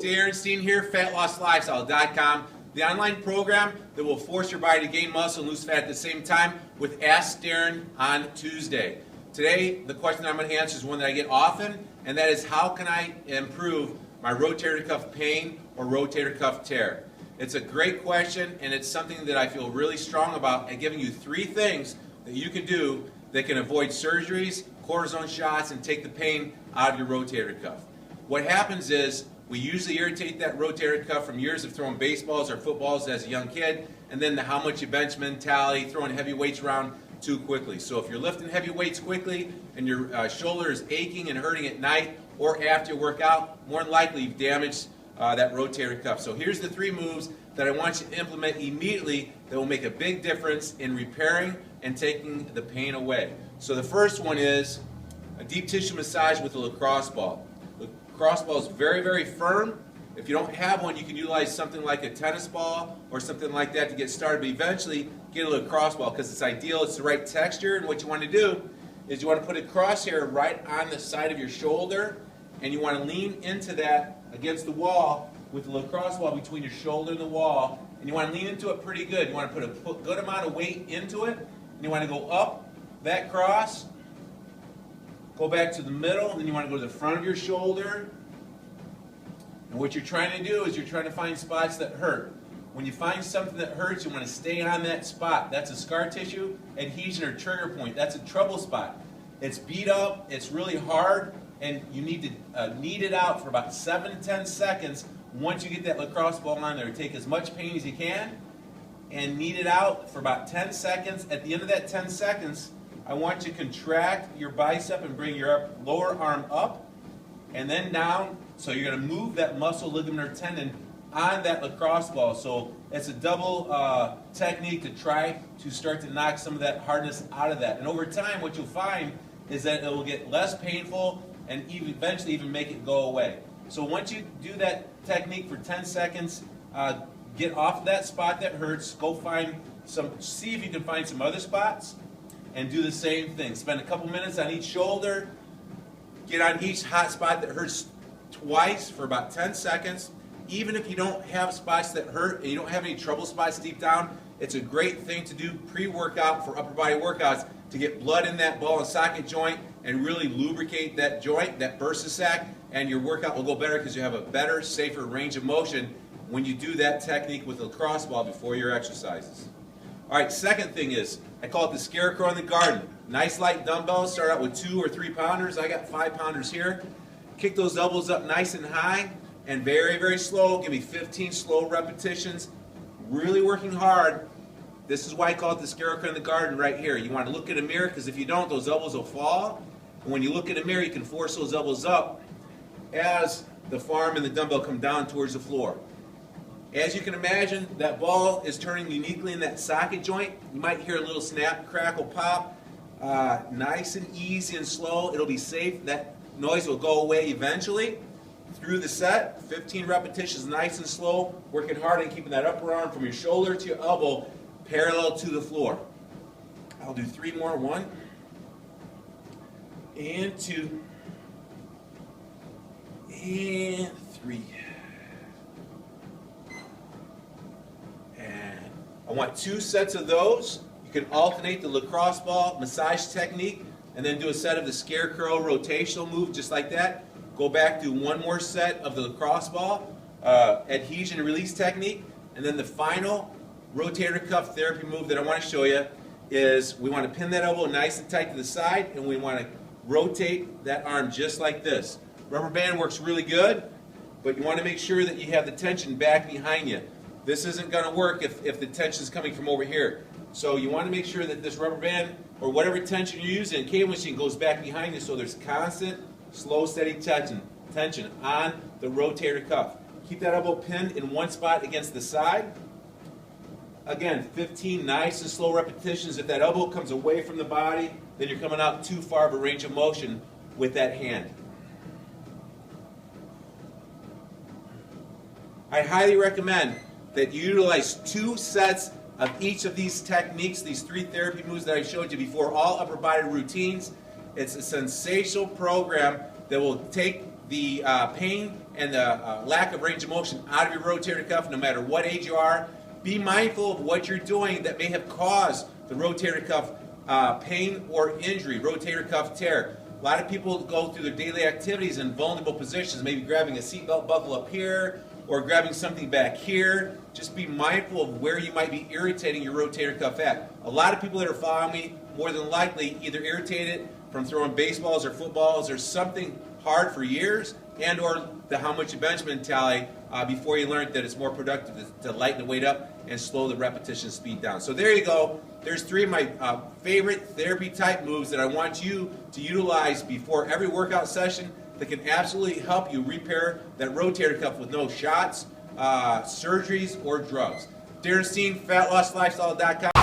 Darrenstein here, FatLossLifestyle.com, the online program that will force your body to gain muscle and lose fat at the same time with Ask Darren on Tuesday. Today, the question I'm going to answer is one that I get often, and that is, how can I improve my rotator cuff pain or rotator cuff tear? It's a great question, and it's something that I feel really strong about, and giving you 3 things that you can do that can avoid surgeries, cortisone shots, and take the pain out of your rotator cuff. What happens is, we usually irritate that rotator cuff from years of throwing baseballs or footballs as a young kid, and then the how much you bench mentality, throwing heavy weights around too quickly. So if you're lifting heavy weights quickly and your shoulder is aching and hurting at night or after you work out, more than likely you've damaged that rotator cuff. So here's the 3 moves that I want you to implement immediately that will make a big difference in repairing and taking the pain away. So the first one is a deep tissue massage with a LaCrosse ball. The LaCrosse ball is very, very firm. If you don't have one, you can utilize something like a tennis ball or something like that to get started, but eventually get a LaCrosse ball because it's ideal, it's the right texture, and what you want to do is you want to put a crosshair right on the side of your shoulder, and you want to lean into that against the wall with the LaCrosse ball between your shoulder and the wall, and you want to lean into it pretty good. You want to put a good amount of weight into it, and you want to go up that cross, go back to the middle, and then you want to go to the front of your shoulder. And what you're trying to do is you're trying to find spots that hurt. When you find something that hurts, you want to stay on that spot. That's a scar tissue, adhesion, or trigger point. That's a trouble spot. It's beat up, it's really hard, and you need to knead it out for about 7 to 10 seconds. Once you get that LaCrosse ball on there, take as much pain as you can and knead it out for about 10 seconds. At the end of that 10 seconds, I want you to contract your bicep and bring your lower arm up and then down. So you're going to move that muscle, ligament, or tendon on that LaCrosse ball. So it's a double technique to try to start to knock some of that hardness out of that. And over time, what you'll find is that it will get less painful and eventually even make it go away. So once you do that technique for 10 seconds, get off of that spot that hurts, go find see if you can find some other spots, and do the same thing. Spend a couple minutes on each shoulder, get on each hot spot that hurts twice for about 10 seconds. Even if you don't have spots that hurt and you don't have any trouble spots deep down, it's a great thing to do pre-workout for upper body workouts to get blood in that ball and socket joint and really lubricate that joint, that bursa sac, and your workout will go better because you have a better, safer range of motion when you do that technique with a LaCrosse ball before your exercises. All right, second thing is, I call it the Scarecrow in the garden. Nice light dumbbells, start out with 2 or 3 pounders. I got 5 pounders here. Kick those elbows up nice and high and very, very slow. Give me 15 slow repetitions. Really working hard. This is why I call it the Scarecrow in the garden right here. You want to look in a mirror because if you don't, those elbows will fall. And when you look in a mirror, you can force those elbows up as the forearm and the dumbbell come down towards the floor. As you can imagine, that ball is turning uniquely in that socket joint. You might hear a little snap, crackle, pop. Nice and easy and slow. It'll be safe. That noise will go away eventually. Through the set, 15 repetitions, nice and slow, working hard and keeping that upper arm from your shoulder to your elbow parallel to the floor. I'll do 3 more. 1 and 2 and 3. And I want 2 sets of those. You can alternate the LaCrosse ball massage technique and then do a set of the Scarecrow rotational move just like that. Go back, do 1 more set of the LaCrosse ball, adhesion and release technique, and then the final rotator cuff therapy move that I want to show you is we want to pin that elbow nice and tight to the side, and we want to rotate that arm just like this. Rubber band works really good, but you want to make sure that you have the tension back behind you. This isn't going to work if the tension is coming from over here. So you want to make sure that this rubber band or whatever tension you're using, cable machine, goes back behind you so there's constant, slow, steady tension on the rotator cuff. Keep that elbow pinned in one spot against the side. Again, 15 nice and slow repetitions. If that elbow comes away from the body, then you're coming out too far of a range of motion with that hand. I highly recommend that you utilize 2 sets of each of these techniques, these 3 therapy moves that I showed you before all upper body routines. It's a sensational program that will take the pain and the lack of range of motion out of your rotator cuff no matter what age you are. Be mindful of what you're doing that may have caused the rotator cuff pain or injury, rotator cuff tear. A lot of people go through their daily activities in vulnerable positions, maybe grabbing a seatbelt buckle up here or grabbing something back here. Just be mindful of where you might be irritating your rotator cuff at. A lot of people that are following me more than likely either irritated from throwing baseballs or footballs or something hard for years, and or the how much you bench mentality before you learned that it's more productive to lighten the weight up and slow the repetition speed down. So there you go. There's 3 of my favorite therapy type moves that I want you to utilize before every workout session that can absolutely help you repair that rotator cuff with no shots, surgeries, or drugs. Darren Steen, FatLossLifestyle.com.